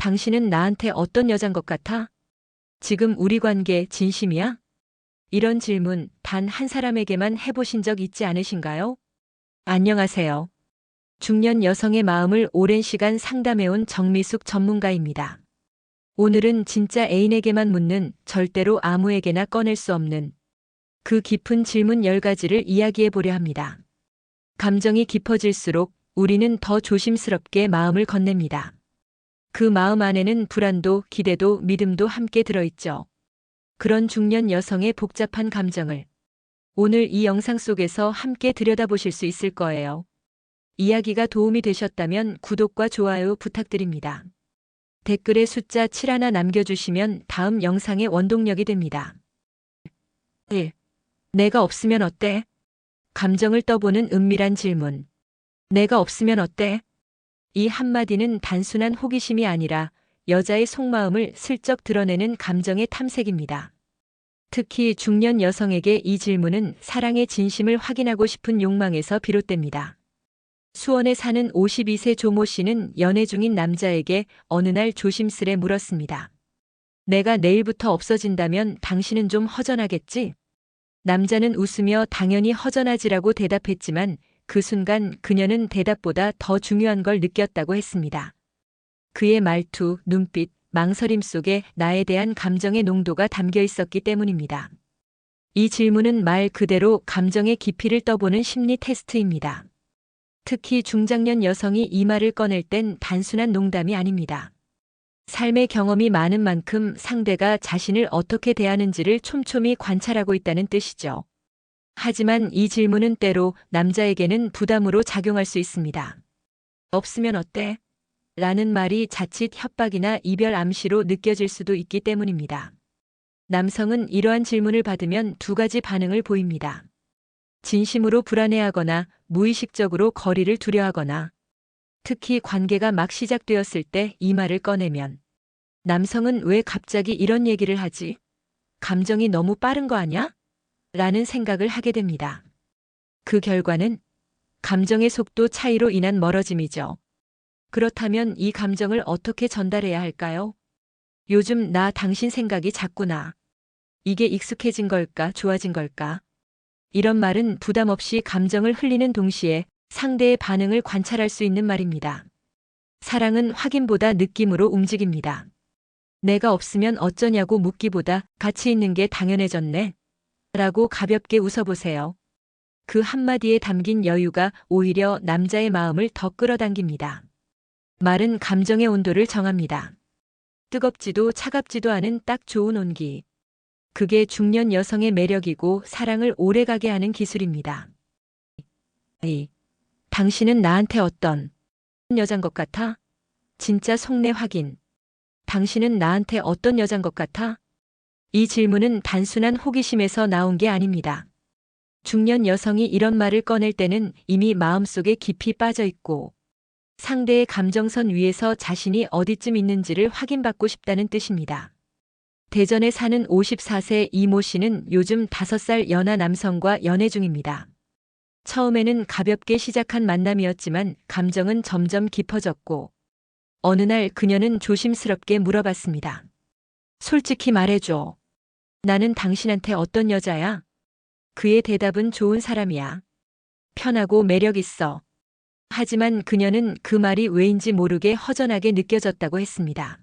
당신은 나한테 어떤 여잔 것 같아? 지금 우리 관계 진심이야? 이런 질문 단 한 사람에게만 해보신 적 있지 않으신가요? 안녕하세요. 중년 여성의 마음을 오랜 시간 상담해온 정미숙 전문가입니다. 오늘은 진짜 애인에게만 묻는, 절대로 아무에게나 꺼낼 수 없는 그 깊은 질문 10가지를 이야기해 보려 합니다. 감정이 깊어질수록 우리는 더 조심스럽게 마음을 건넵니다. 그 마음 안에는 불안도, 기대도, 믿음도 함께 들어있죠. 그런 중년 여성의 복잡한 감정을 오늘 이 영상 속에서 함께 들여다보실 수 있을 거예요. 이야기가 도움이 되셨다면 구독과 좋아요 부탁드립니다. 댓글에 숫자 7 하나 남겨주시면 다음 영상의 원동력이 됩니다. 1. 내가 없으면 어때? 감정을 떠보는 은밀한 질문. 내가 없으면 어때? 이 한마디는 단순한 호기심이 아니라 여자의 속마음을 슬쩍 드러내는 감정의 탐색입니다. 특히 중년 여성에게 이 질문은 사랑의 진심을 확인하고 싶은 욕망에서 비롯됩니다. 수원에 사는 52세 조모 씨는 연애 중인 남자에게 어느 날 조심스레 물었습니다. 내가 내일부터 없어진다면 당신은 좀 허전하겠지? 남자는 웃으며 당연히 허전하지라고 대답했지만 그 순간 그녀는 대답보다 더 중요한 걸 느꼈다고 했습니다. 그의 말투, 눈빛, 망설임 속에 나에 대한 감정의 농도가 담겨 있었기 때문입니다. 이 질문은 말 그대로 감정의 깊이를 떠보는 심리 테스트입니다. 특히 중장년 여성이 이 말을 꺼낼 땐 단순한 농담이 아닙니다. 삶의 경험이 많은 만큼 상대가 자신을 어떻게 대하는지를 촘촘히 관찰하고 있다는 뜻이죠. 하지만 이 질문은 때로 남자에게는 부담으로 작용할 수 있습니다. 없으면 어때? 라는 말이 자칫 협박이나 이별 암시로 느껴질 수도 있기 때문입니다. 남성은 이러한 질문을 받으면 두 가지 반응을 보입니다. 진심으로 불안해하거나 무의식적으로 거리를 두려하거나, 특히 관계가 막 시작되었을 때 이 말을 꺼내면 남성은 왜 갑자기 이런 얘기를 하지? 감정이 너무 빠른 거 아냐? 라는 생각을 하게 됩니다. 그 결과는 감정의 속도 차이로 인한 멀어짐이죠. 그렇다면 이 감정을 어떻게 전달해야 할까요? 요즘 나 당신 생각이 잦구나. 이게 익숙해진 걸까, 좋아진 걸까? 이런 말은 부담 없이 감정을 흘리는 동시에 상대의 반응을 관찰할 수 있는 말입니다. 사랑은 확인보다 느낌으로 움직입니다. 내가 없으면 어쩌냐고 묻기보다 같이 있는 게 당연해졌네. 라고 가볍게 웃어보세요. 그 한마디에 담긴 여유가 오히려 남자의 마음을 더 끌어당깁니다. 말은 감정의 온도를 정합니다. 뜨겁지도 차갑지도 않은 딱 좋은 온기. 그게 중년 여성의 매력이고 사랑을 오래가게 하는 기술입니다. 2. 당신은 나한테 어떤 여잔 것 같아? 진짜 속내 확인. 당신은 나한테 어떤 여잔 것 같아? 이 질문은 단순한 호기심에서 나온 게 아닙니다. 중년 여성이 이런 말을 꺼낼 때는 이미 마음속에 깊이 빠져 있고 상대의 감정선 위에서 자신이 어디쯤 있는지를 확인받고 싶다는 뜻입니다. 대전에 사는 54세 이모 씨는 요즘 5살 연하 남성과 연애 중입니다. 처음에는 가볍게 시작한 만남이었지만 감정은 점점 깊어졌고 어느 날 그녀는 조심스럽게 물어봤습니다. 솔직히 말해줘. 나는 당신한테 어떤 여자야? 그의 대답은 좋은 사람이야. 편하고 매력 있어. 하지만 그녀는 그 말이 왜인지 모르게 허전하게 느껴졌다고 했습니다.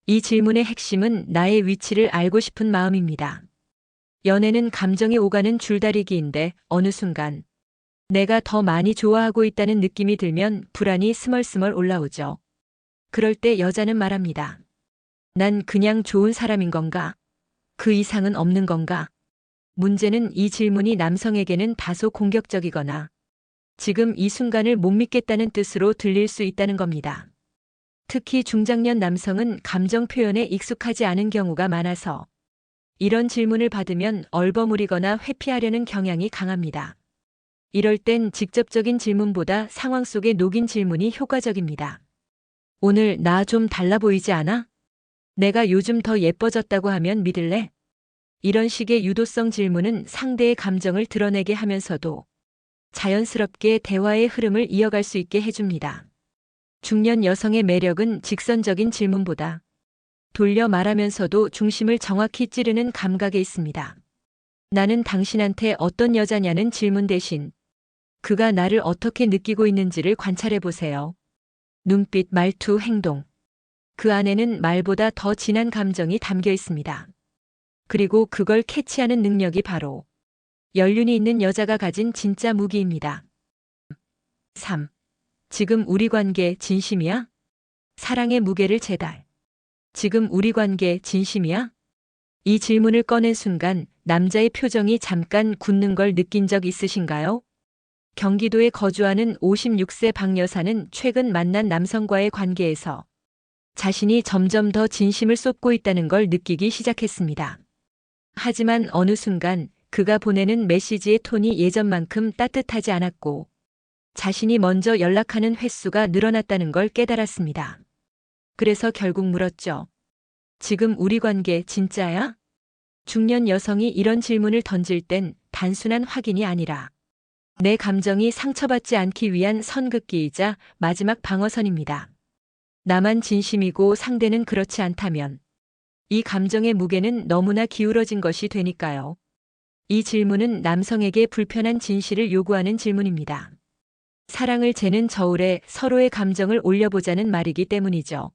이 질문의 핵심은 나의 위치를 알고 싶은 마음입니다. 연애는 감정이 오가는 줄다리기인데 어느 순간 내가 더 많이 좋아하고 있다는 느낌이 들면 불안이 스멀스멀 올라오죠. 그럴 때 여자는 말합니다. 난 그냥 좋은 사람인 건가? 그 이상은 없는 건가? 문제는 이 질문이 남성에게는 다소 공격적이거나 지금 이 순간을 못 믿겠다는 뜻으로 들릴 수 있다는 겁니다. 특히 중장년 남성은 감정 표현에 익숙하지 않은 경우가 많아서 이런 질문을 받으면 얼버무리거나 회피하려는 경향이 강합니다. 이럴 땐 직접적인 질문보다 상황 속에 녹인 질문이 효과적입니다. 오늘 나 좀 달라 보이지 않아? 내가 요즘 더 예뻐졌다고 하면 믿을래? 이런 식의 유도성 질문은 상대의 감정을 드러내게 하면서도 자연스럽게 대화의 흐름을 이어갈 수 있게 해줍니다. 중년 여성의 매력은 직선적인 질문보다 돌려 말하면서도 중심을 정확히 찌르는 감각에 있습니다. 나는 당신한테 어떤 여자냐는 질문 대신 그가 나를 어떻게 느끼고 있는지를 관찰해 보세요. 눈빛, 말투, 행동. 그 안에는 말보다 더 진한 감정이 담겨 있습니다. 그리고 그걸 캐치하는 능력이 바로 연륜이 있는 여자가 가진 진짜 무기입니다. 3. 지금 우리 관계 진심이야? 사랑의 무게를 재달. 지금 우리 관계 진심이야? 이 질문을 꺼낸 순간 남자의 표정이 잠깐 굳는 걸 느낀 적 있으신가요? 경기도에 거주하는 56세 박 여사는 최근 만난 남성과의 관계에서 자신이 점점 더 진심을 쏟고 있다는 걸 느끼기 시작했습니다. 하지만 어느 순간 그가 보내는 메시지의 톤이 예전만큼 따뜻하지 않았고 자신이 먼저 연락하는 횟수가 늘어났다는 걸 깨달았습니다. 그래서 결국 물었죠. 지금 우리 관계 진짜야? 중년 여성이 이런 질문을 던질 땐 단순한 확인이 아니라 내 감정이 상처받지 않기 위한 선긋기이자 마지막 방어선입니다. 나만 진심이고 상대는 그렇지 않다면 이 감정의 무게는 너무나 기울어진 것이 되니까요. 이 질문은 남성에게 불편한 진실을 요구하는 질문입니다. 사랑을 재는 저울에 서로의 감정을 올려보자는 말이기 때문이죠.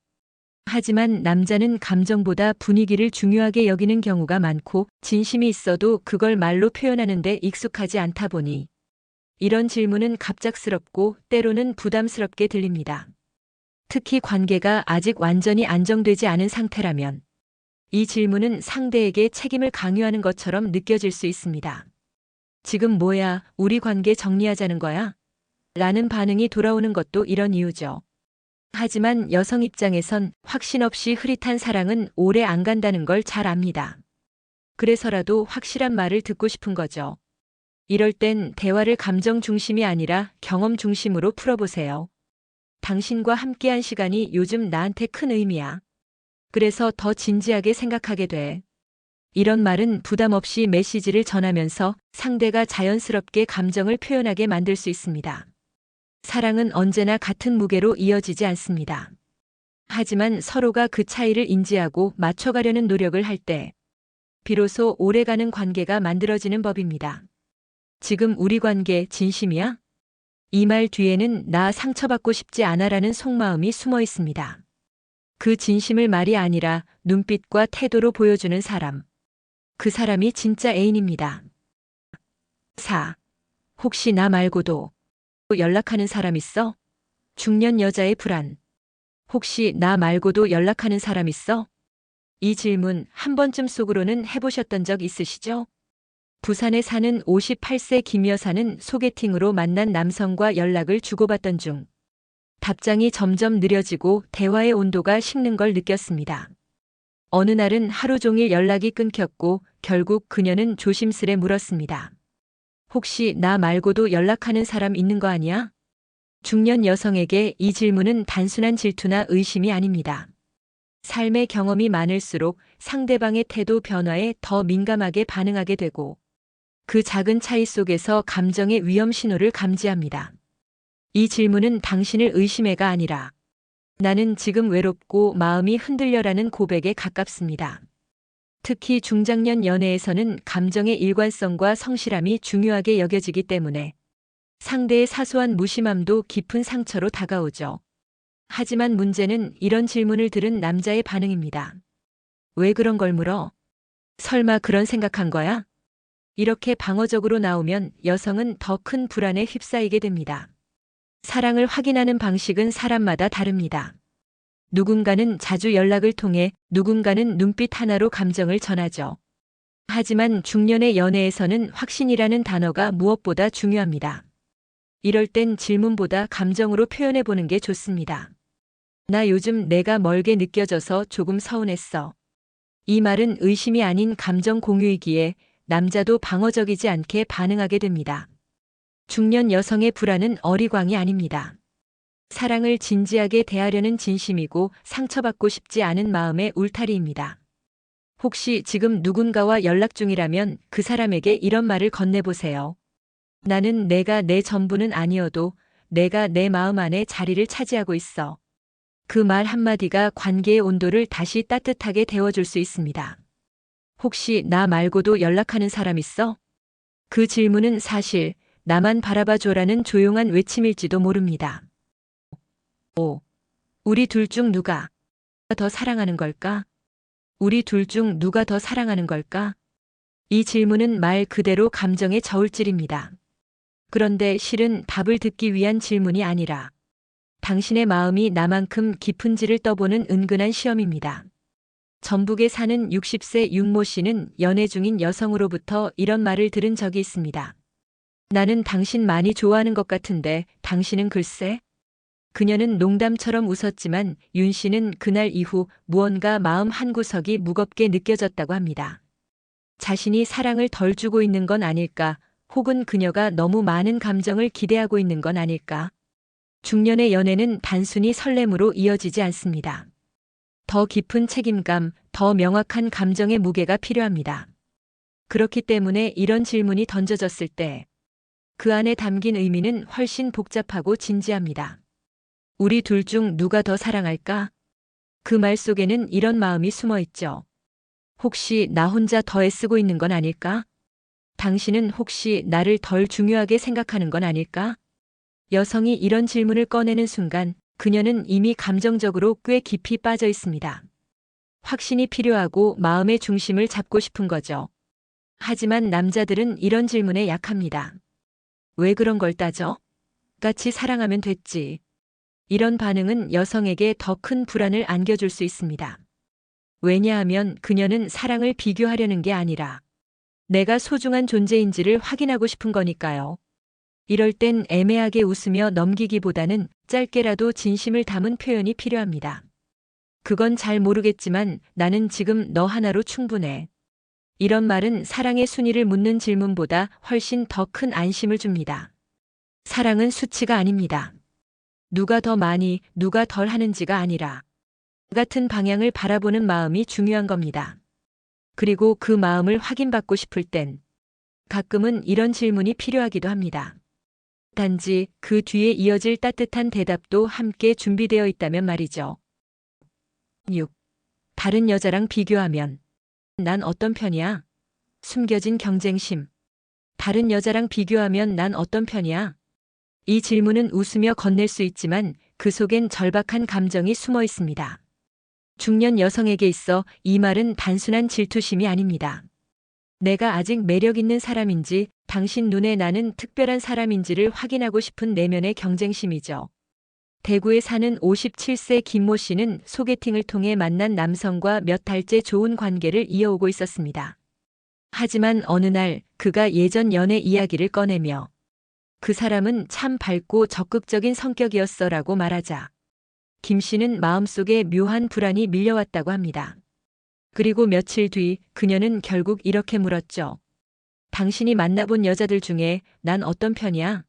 하지만 남자는 감정보다 분위기를 중요하게 여기는 경우가 많고 진심이 있어도 그걸 말로 표현하는데 익숙하지 않다 보니 이런 질문은 갑작스럽고 때로는 부담스럽게 들립니다. 특히 관계가 아직 완전히 안정되지 않은 상태라면 이 질문은 상대에게 책임을 강요하는 것처럼 느껴질 수 있습니다. 지금 뭐야, 우리 관계 정리하자는 거야? 라는 반응이 돌아오는 것도 이런 이유죠. 하지만 여성 입장에선 확신 없이 흐릿한 사랑은 오래 안 간다는 걸 잘 압니다. 그래서라도 확실한 말을 듣고 싶은 거죠. 이럴 땐 대화를 감정 중심이 아니라 경험 중심으로 풀어보세요. 당신과 함께한 시간이 요즘 나한테 큰 의미야. 그래서 더 진지하게 생각하게 돼. 이런 말은 부담 없이 메시지를 전하면서 상대가 자연스럽게 감정을 표현하게 만들 수 있습니다. 사랑은 언제나 같은 무게로 이어지지 않습니다. 하지만 서로가 그 차이를 인지하고 맞춰가려는 노력을 할 때 비로소 오래가는 관계가 만들어지는 법입니다. 지금 우리 관계 진심이야? 이 말 뒤에는 나 상처받고 싶지 않아라는 속마음이 숨어 있습니다. 그 진심을 말이 아니라 눈빛과 태도로 보여주는 사람. 그 사람이 진짜 애인입니다. 4. 혹시 나 말고도 연락하는 사람 있어? 중년 여자의 불안. 혹시 나 말고도 연락하는 사람 있어? 이 질문 한 번쯤 속으로는 해보셨던 적 있으시죠? 부산에 사는 58세 김 여사는 소개팅으로 만난 남성과 연락을 주고받던 중 답장이 점점 느려지고 대화의 온도가 식는 걸 느꼈습니다. 어느 날은 하루 종일 연락이 끊겼고 결국 그녀는 조심스레 물었습니다. 혹시 나 말고도 연락하는 사람 있는 거 아니야? 중년 여성에게 이 질문은 단순한 질투나 의심이 아닙니다. 삶의 경험이 많을수록 상대방의 태도 변화에 더 민감하게 반응하게 되고 그 작은 차이 속에서 감정의 위험 신호를 감지합니다. 이 질문은 당신을 의심해가 아니라 나는 지금 외롭고 마음이 흔들려라는 고백에 가깝습니다. 특히 중장년 연애에서는 감정의 일관성과 성실함이 중요하게 여겨지기 때문에 상대의 사소한 무심함도 깊은 상처로 다가오죠. 하지만 문제는 이런 질문을 들은 남자의 반응입니다. 왜 그런 걸 물어? 설마 그런 생각한 거야? 이렇게 방어적으로 나오면 여성은 더 큰 불안에 휩싸이게 됩니다. 사랑을 확인하는 방식은 사람마다 다릅니다. 누군가는 자주 연락을 통해 누군가는 눈빛 하나로 감정을 전하죠. 하지만 중년의 연애에서는 확신이라는 단어가 무엇보다 중요합니다. 이럴 땐 질문보다 감정으로 표현해보는 게 좋습니다. 나 요즘 내가 멀게 느껴져서 조금 서운했어. 이 말은 의심이 아닌 감정 공유이기에 남자도 방어적이지 않게 반응하게 됩니다. 중년 여성의 불안은 어리광이 아닙니다. 사랑을 진지하게 대하려는 진심이고 상처받고 싶지 않은 마음의 울타리입니다. 혹시 지금 누군가와 연락 중이라면 그 사람에게 이런 말을 건네보세요. 나는 내가 내 전부는 아니어도 내가 내 마음 안에 자리를 차지하고 있어. 그 말 한마디가 관계의 온도를 다시 따뜻하게 데워줄 수 있습니다. 혹시 나 말고도 연락하는 사람 있어? 그 질문은 사실 나만 바라봐줘라는 조용한 외침일지도 모릅니다. 우리 둘 중 누가 더 사랑하는 걸까? 우리 둘 중 누가 더 사랑하는 걸까? 이 질문은 말 그대로 감정의 저울질입니다. 그런데 실은 답을 듣기 위한 질문이 아니라 당신의 마음이 나만큼 깊은지를 떠보는 은근한 시험입니다. 전북에 사는 60세 윤모 씨는 연애 중인 여성으로부터 이런 말을 들은 적이 있습니다. 나는 당신 많이 좋아하는 것 같은데 당신은 글쎄? 그녀는 농담처럼 웃었지만 윤 씨는 그날 이후 무언가 마음 한구석이 무겁게 느껴졌다고 합니다. 자신이 사랑을 덜 주고 있는 건 아닐까, 혹은 그녀가 너무 많은 감정을 기대하고 있는 건 아닐까. 중년의 연애는 단순히 설렘으로 이어지지 않습니다. 더 깊은 책임감, 더 명확한 감정의 무게가 필요합니다. 그렇기 때문에 이런 질문이 던져졌을 때 그 안에 담긴 의미는 훨씬 복잡하고 진지합니다. 우리 둘 중 누가 더 사랑할까? 그 말 속에는 이런 마음이 숨어 있죠. 혹시 나 혼자 더 애쓰고 있는 건 아닐까? 당신은 혹시 나를 덜 중요하게 생각하는 건 아닐까? 여성이 이런 질문을 꺼내는 순간 그녀는 이미 감정적으로 꽤 깊이 빠져 있습니다. 확신이 필요하고 마음의 중심을 잡고 싶은 거죠. 하지만 남자들은 이런 질문에 약합니다. 왜 그런 걸 따져? 같이 사랑하면 됐지. 이런 반응은 여성에게 더 큰 불안을 안겨줄 수 있습니다. 왜냐하면 그녀는 사랑을 비교하려는 게 아니라 내가 소중한 존재인지를 확인하고 싶은 거니까요. 이럴 땐 애매하게 웃으며 넘기기보다는 짧게라도 진심을 담은 표현이 필요합니다. 그건 잘 모르겠지만 나는 지금 너 하나로 충분해. 이런 말은 사랑의 순위를 묻는 질문보다 훨씬 더 큰 안심을 줍니다. 사랑은 수치가 아닙니다. 누가 더 많이, 누가 덜 하는지가 아니라 같은 방향을 바라보는 마음이 중요한 겁니다. 그리고 그 마음을 확인받고 싶을 땐 가끔은 이런 질문이 필요하기도 합니다. 단지 그 뒤에 이어질 따뜻한 대답도 함께 준비되어 있다면 말이죠. 6. 다른 여자랑 비교하면 난 어떤 편이야? 숨겨진 경쟁심. 다른 여자랑 비교하면 난 어떤 편이야? 이 질문은 웃으며 건넬 수 있지만 그 속엔 절박한 감정이 숨어 있습니다. 중년 여성에게 있어 이 말은 단순한 질투심이 아닙니다. 내가 아직 매력 있는 사람인지, 당신 눈에 나는 특별한 사람인지를 확인하고 싶은 내면의 경쟁심이죠. 대구에 사는 57세 김모 씨는 소개팅을 통해 만난 남성과 몇 달째 좋은 관계를 이어오고 있었습니다. 하지만 어느 날 그가 예전 연애 이야기를 꺼내며 그 사람은 참 밝고 적극적인 성격이었어라고 말하자 김 씨는 마음속에 묘한 불안이 밀려왔다고 합니다. 그리고 며칠 뒤 그녀는 결국 이렇게 물었죠. 당신이 만나본 여자들 중에 난 어떤 편이야?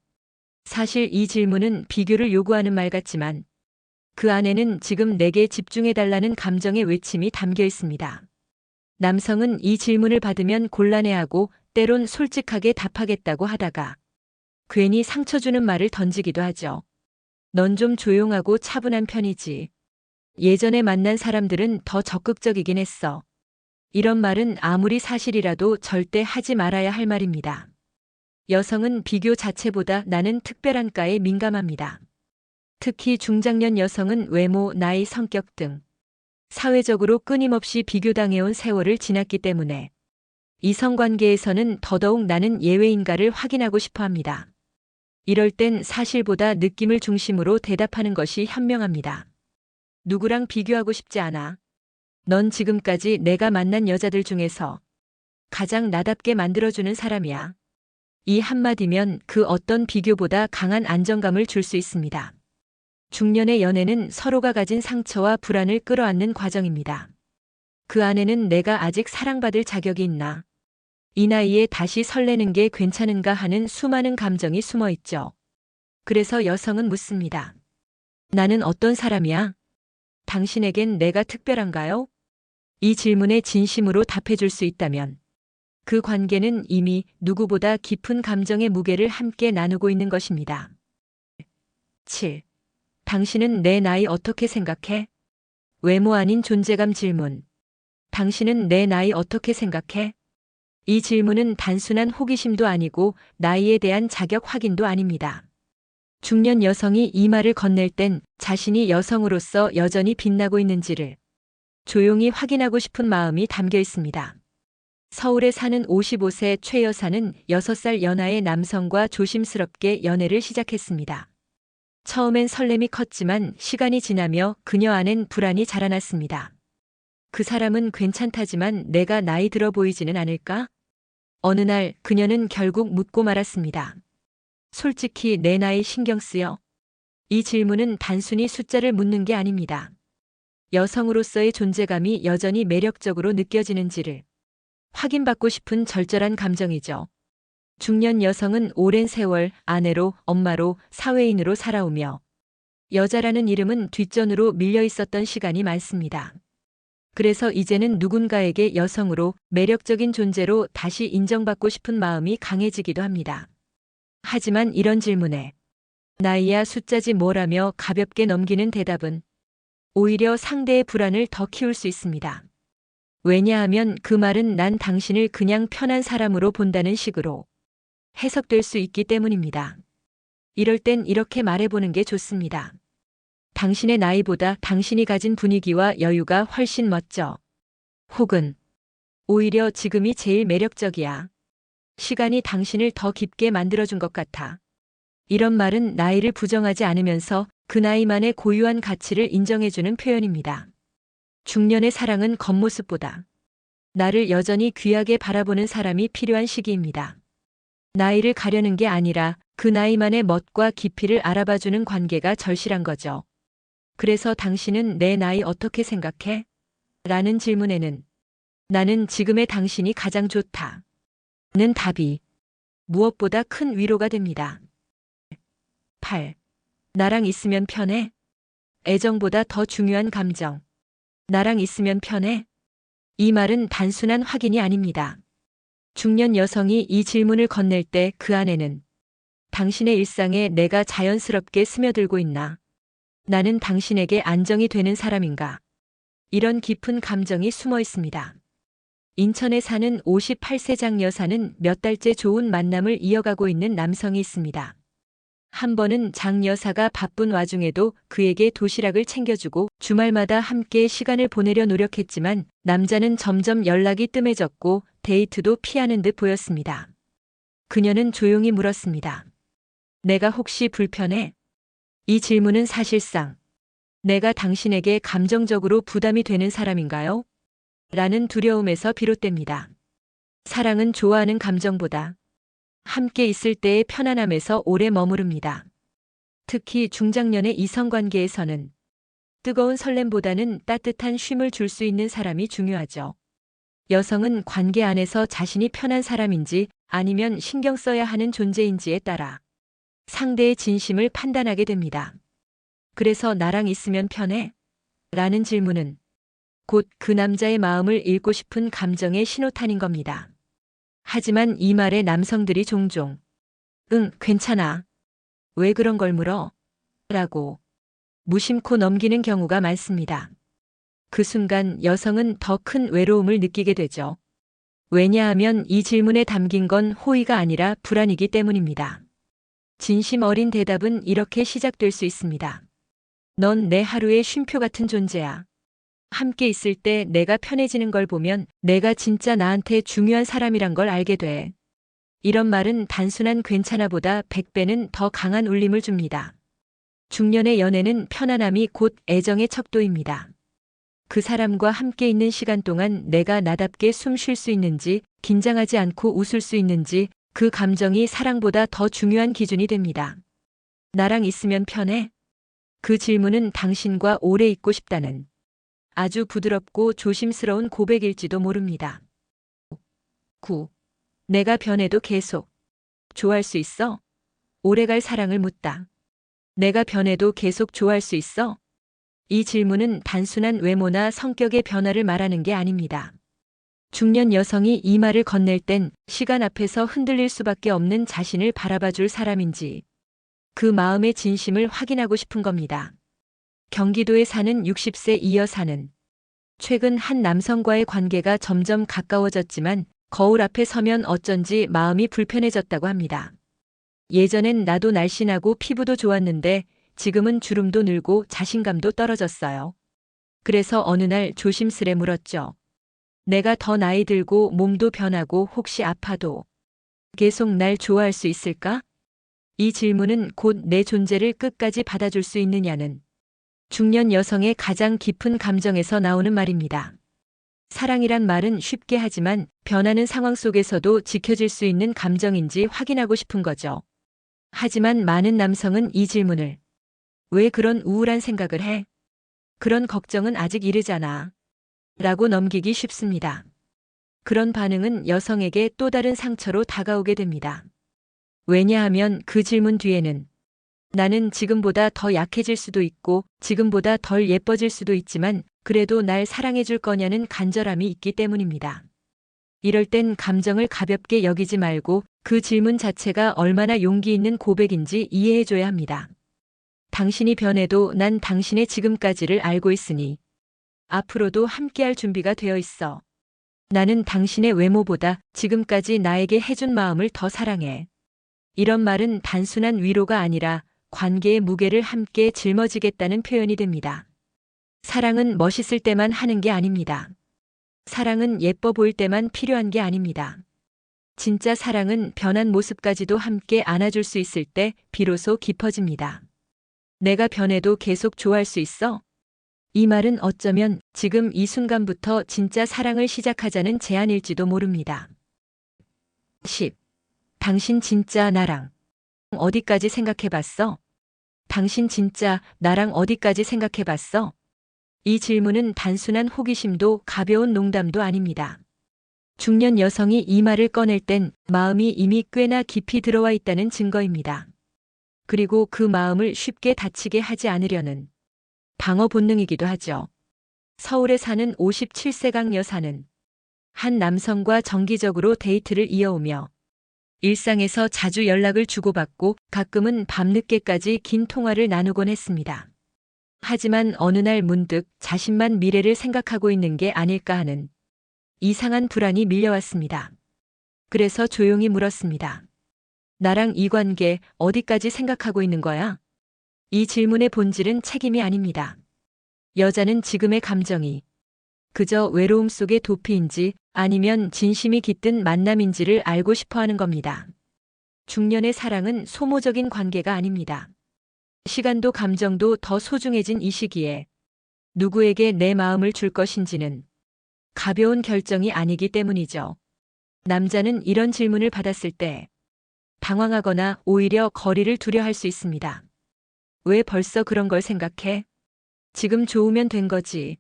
사실 이 질문은 비교를 요구하는 말 같지만 그 안에는 지금 내게 집중해달라는 감정의 외침이 담겨 있습니다. 남성은 이 질문을 받으면 곤란해하고 때론 솔직하게 답하겠다고 하다가 괜히 상처 주는 말을 던지기도 하죠. 넌 좀 조용하고 차분한 편이지. 예전에 만난 사람들은 더 적극적이긴 했어. 이런 말은 아무리 사실이라도 절대 하지 말아야 할 말입니다. 여성은 비교 자체보다 나는 특별한가에 민감합니다. 특히 중장년 여성은 외모, 나이, 성격 등 사회적으로 끊임없이 비교당해온 세월을 지났기 때문에 이성관계에서는 더더욱 나는 예외인가를 확인하고 싶어 합니다. 이럴 땐 사실보다 느낌을 중심으로 대답하는 것이 현명합니다. 누구랑 비교하고 싶지 않아. 넌 지금까지 내가 만난 여자들 중에서 가장 나답게 만들어주는 사람이야. 이 한마디면 그 어떤 비교보다 강한 안정감을 줄 수 있습니다. 중년의 연애는 서로가 가진 상처와 불안을 끌어안는 과정입니다. 그 안에는 내가 아직 사랑받을 자격이 있나? 이 나이에 다시 설레는 게 괜찮은가 하는 수많은 감정이 숨어 있죠. 그래서 여성은 묻습니다. 나는 어떤 사람이야? 당신에겐 내가 특별한가요? 이 질문에 진심으로 답해줄 수 있다면 그 관계는 이미 누구보다 깊은 감정의 무게를 함께 나누고 있는 것입니다. 7. 당신은 내 나이 어떻게 생각해? 외모 아닌 존재감 질문. 당신은 내 나이 어떻게 생각해? 이 질문은 단순한 호기심도 아니고 나이에 대한 자격 확인도 아닙니다. 중년 여성이 이 말을 건넬 땐 자신이 여성으로서 여전히 빛나고 있는지를 조용히 확인하고 싶은 마음이 담겨 있습니다. 서울에 사는 55세 최 여사는 6살 연하의 남성과 조심스럽게 연애를 시작했습니다. 처음엔 설렘이 컸지만 시간이 지나며 그녀 안엔 불안이 자라났습니다. 그 사람은 괜찮다지만 내가 나이 들어 보이지는 않을까? 어느 날 그녀는 결국 묻고 말았습니다. 솔직히 내 나이 신경 쓰여? 이 질문은 단순히 숫자를 묻는 게 아닙니다. 여성으로서의 존재감이 여전히 매력적으로 느껴지는지를 확인받고 싶은 절절한 감정이죠. 중년 여성은 오랜 세월 아내로, 엄마로, 사회인으로 살아오며 여자라는 이름은 뒷전으로 밀려 있었던 시간이 많습니다. 그래서 이제는 누군가에게 여성으로 매력적인 존재로 다시 인정받고 싶은 마음이 강해지기도 합니다. 하지만 이런 질문에 나이야 숫자지 뭐라며 가볍게 넘기는 대답은 오히려 상대의 불안을 더 키울 수 있습니다. 왜냐하면 그 말은 난 당신을 그냥 편한 사람으로 본다는 식으로 해석될 수 있기 때문입니다. 이럴 땐 이렇게 말해보는 게 좋습니다. 당신의 나이보다 당신이 가진 분위기와 여유가 훨씬 멋져. 혹은 오히려 지금이 제일 매력적이야. 시간이 당신을 더 깊게 만들어준 것 같아. 이런 말은 나이를 부정하지 않으면서 그 나이만의 고유한 가치를 인정해주는 표현입니다. 중년의 사랑은 겉모습보다 나를 여전히 귀하게 바라보는 사람이 필요한 시기입니다. 나이를 가려는 게 아니라 그 나이만의 멋과 깊이를 알아봐주는 관계가 절실한 거죠. 그래서 당신은 내 나이 어떻게 생각해? 라는 질문에는 나는 지금의 당신이 가장 좋다. 는 답이 무엇보다 큰 위로가 됩니다. 8. 나랑 있으면 편해? 애정보다 더 중요한 감정. 나랑 있으면 편해? 이 말은 단순한 확인이 아닙니다. 중년 여성이 이 질문을 건넬 때 그 안에는 당신의 일상에 내가 자연스럽게 스며들고 있나? 나는 당신에게 안정이 되는 사람인가? 이런 깊은 감정이 숨어 있습니다. 인천에 사는 58세 장 여사는 몇 달째 좋은 만남을 이어가고 있는 남성이 있습니다. 한 번은 장 여사가 바쁜 와중에도 그에게 도시락을 챙겨주고 주말마다 함께 시간을 보내려 노력했지만 남자는 점점 연락이 뜸해졌고 데이트도 피하는 듯 보였습니다. 그녀는 조용히 물었습니다. 내가 혹시 불편해? 이 질문은 사실상 내가 당신에게 감정적으로 부담이 되는 사람인가요? 라는 두려움에서 비롯됩니다. 사랑은 좋아하는 감정보다 함께 있을 때의 편안함에서 오래 머무릅니다. 특히 중장년의 이성관계에서는 뜨거운 설렘보다는 따뜻한 쉼을 줄 수 있는 사람이 중요하죠. 여성은 관계 안에서 자신이 편한 사람인지 아니면 신경 써야 하는 존재인지에 따라 상대의 진심을 판단하게 됩니다. 그래서 나랑 있으면 편해? 라는 질문은 곧 그 남자의 마음을 읽고 싶은 감정의 신호탄인 겁니다. 하지만 이 말에 남성들이 종종 응, 괜찮아. 왜 그런 걸 물어? 라고 무심코 넘기는 경우가 많습니다. 그 순간 여성은 더 큰 외로움을 느끼게 되죠. 왜냐하면 이 질문에 담긴 건 호의가 아니라 불안이기 때문입니다. 진심 어린 대답은 이렇게 시작될 수 있습니다. 넌 내 하루의 쉼표 같은 존재야. 함께 있을 때 내가 편해지는 걸 보면 내가 진짜 나한테 중요한 사람이란 걸 알게 돼. 이런 말은 단순한 괜찮아보다 100배는 더 강한 울림을 줍니다. 중년의 연애는 편안함이 곧 애정의 척도입니다. 그 사람과 함께 있는 시간 동안 내가 나답게 숨 쉴 수 있는지, 긴장하지 않고 웃을 수 있는지, 그 감정이 사랑보다 더 중요한 기준이 됩니다. 나랑 있으면 편해? 그 질문은 당신과 오래 있고 싶다는 아주 부드럽고 조심스러운 고백일지도 모릅니다. 9. 내가 변해도 계속 좋아할 수 있어? 오래갈 사랑을 묻다. 내가 변해도 계속 좋아할 수 있어? 이 질문은 단순한 외모나 성격의 변화를 말하는 게 아닙니다. 중년 여성이 이 말을 건넬 땐 시간 앞에서 흔들릴 수밖에 없는 자신을 바라봐 줄 사람인지, 그 마음의 진심을 확인하고 싶은 겁니다. 경기도에 사는 60세 이 여사는 최근 한 남성과의 관계가 점점 가까워졌지만 거울 앞에 서면 어쩐지 마음이 불편해졌다고 합니다. 예전엔 나도 날씬하고 피부도 좋았는데 지금은 주름도 늘고 자신감도 떨어졌어요. 그래서 어느 날 조심스레 물었죠. 내가 더 나이 들고 몸도 변하고 혹시 아파도 계속 날 좋아할 수 있을까? 이 질문은 곧 내 존재를 끝까지 받아줄 수 있느냐는 중년 여성의 가장 깊은 감정에서 나오는 말입니다. 사랑이란 말은 쉽게 하지만 변하는 상황 속에서도 지켜질 수 있는 감정인지 확인하고 싶은 거죠. 하지만 많은 남성은 이 질문을 왜 그런 우울한 생각을 해? 그런 걱정은 아직 이르잖아. 라고 넘기기 쉽습니다. 그런 반응은 여성에게 또 다른 상처로 다가오게 됩니다. 왜냐하면 그 질문 뒤에는 나는 지금보다 더 약해질 수도 있고 지금보다 덜 예뻐질 수도 있지만 그래도 날 사랑해줄 거냐는 간절함이 있기 때문입니다. 이럴 땐 감정을 가볍게 여기지 말고 그 질문 자체가 얼마나 용기 있는 고백인지 이해해줘야 합니다. 당신이 변해도 난 당신의 지금까지를 알고 있으니 앞으로도 함께할 준비가 되어 있어. 나는 당신의 외모보다 지금까지 나에게 해준 마음을 더 사랑해. 이런 말은 단순한 위로가 아니라 관계의 무게를 함께 짊어지겠다는 표현이 됩니다. 사랑은 멋있을 때만 하는 게 아닙니다. 사랑은 예뻐 보일 때만 필요한 게 아닙니다. 진짜 사랑은 변한 모습까지도 함께 안아줄 수 있을 때 비로소 깊어집니다. 내가 변해도 계속 좋아할 수 있어? 이 말은 어쩌면 지금 이 순간부터 진짜 사랑을 시작하자는 제안일지도 모릅니다. 10. 당신 진짜 나랑 어디까지 생각해봤어? 당신 진짜 나랑 어디까지 생각해봤어? 이 질문은 단순한 호기심도 가벼운 농담도 아닙니다. 중년 여성이 이 말을 꺼낼 땐 마음이 이미 꽤나 깊이 들어와 있다는 증거입니다. 그리고 그 마음을 쉽게 다치게 하지 않으려는 방어 본능이기도 하죠. 서울에 사는 57세강 여사는 한 남성과 정기적으로 데이트를 이어오며 일상에서 자주 연락을 주고받고 가끔은 밤늦게까지 긴 통화를 나누곤 했습니다. 하지만 어느 날 문득 자신만 미래를 생각하고 있는 게 아닐까 하는 이상한 불안이 밀려왔습니다. 그래서 조용히 물었습니다. 나랑 이 관계 어디까지 생각하고 있는 거야? 이 질문의 본질은 책임이 아닙니다. 여자는 지금의 감정이 그저 외로움 속의 도피인지 아니면 진심이 깃든 만남인지를 알고 싶어 하는 겁니다. 중년의 사랑은 소모적인 관계가 아닙니다. 시간도 감정도 더 소중해진 이 시기에 누구에게 내 마음을 줄 것인지는 가벼운 결정이 아니기 때문이죠. 남자는 이런 질문을 받았을 때 당황하거나 오히려 거리를 두려 할 수 있습니다. 왜 벌써 그런 걸 생각해? 지금 좋으면 된 거지.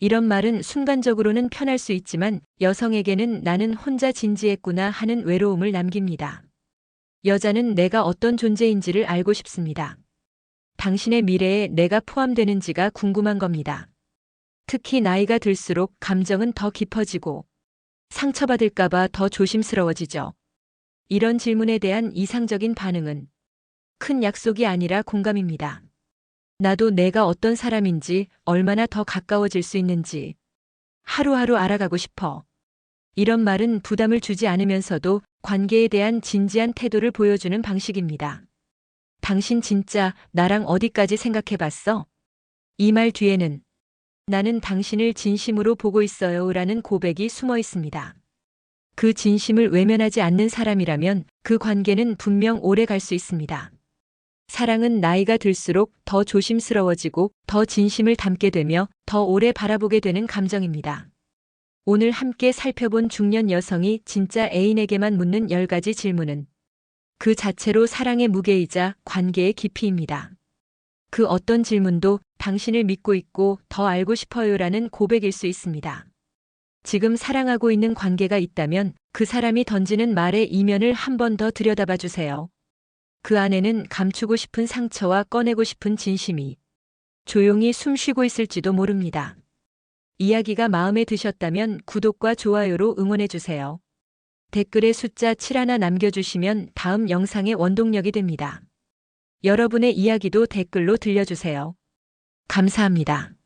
이런 말은 순간적으로는 편할 수 있지만 여성에게는 나는 혼자 진지했구나 하는 외로움을 남깁니다. 여자는 내가 어떤 존재인지를 알고 싶습니다. 당신의 미래에 내가 포함되는지가 궁금한 겁니다. 특히 나이가 들수록 감정은 더 깊어지고 상처받을까봐 더 조심스러워지죠. 이런 질문에 대한 이상적인 반응은 큰 약속이 아니라 공감입니다. 나도 내가 어떤 사람인지 얼마나 더 가까워질 수 있는지 하루하루 알아가고 싶어. 이런 말은 부담을 주지 않으면서도 관계에 대한 진지한 태도를 보여주는 방식입니다. 당신 진짜 나랑 어디까지 생각해봤어? 이 말 뒤에는 나는 당신을 진심으로 보고 있어요 라는 고백이 숨어 있습니다. 그 진심을 외면하지 않는 사람이라면 그 관계는 분명 오래 갈 수 있습니다. 사랑은 나이가 들수록 더 조심스러워지고 더 진심을 담게 되며 더 오래 바라보게 되는 감정입니다. 오늘 함께 살펴본 중년 여성이 진짜 애인에게만 묻는 10가지 질문은 그 자체로 사랑의 무게이자 관계의 깊이입니다. 그 어떤 질문도 당신을 믿고 있고 더 알고 싶어요라는 고백일 수 있습니다. 지금 사랑하고 있는 관계가 있다면 그 사람이 던지는 말의 이면을 한 번 더 들여다봐 주세요. 그 안에는 감추고 싶은 상처와 꺼내고 싶은 진심이 조용히 숨쉬고 있을지도 모릅니다. 이야기가 마음에 드셨다면 구독과 좋아요로 응원해 주세요. 댓글에 숫자 7 하나 남겨주시면 다음 영상의 원동력이 됩니다. 여러분의 이야기도 댓글로 들려주세요. 감사합니다.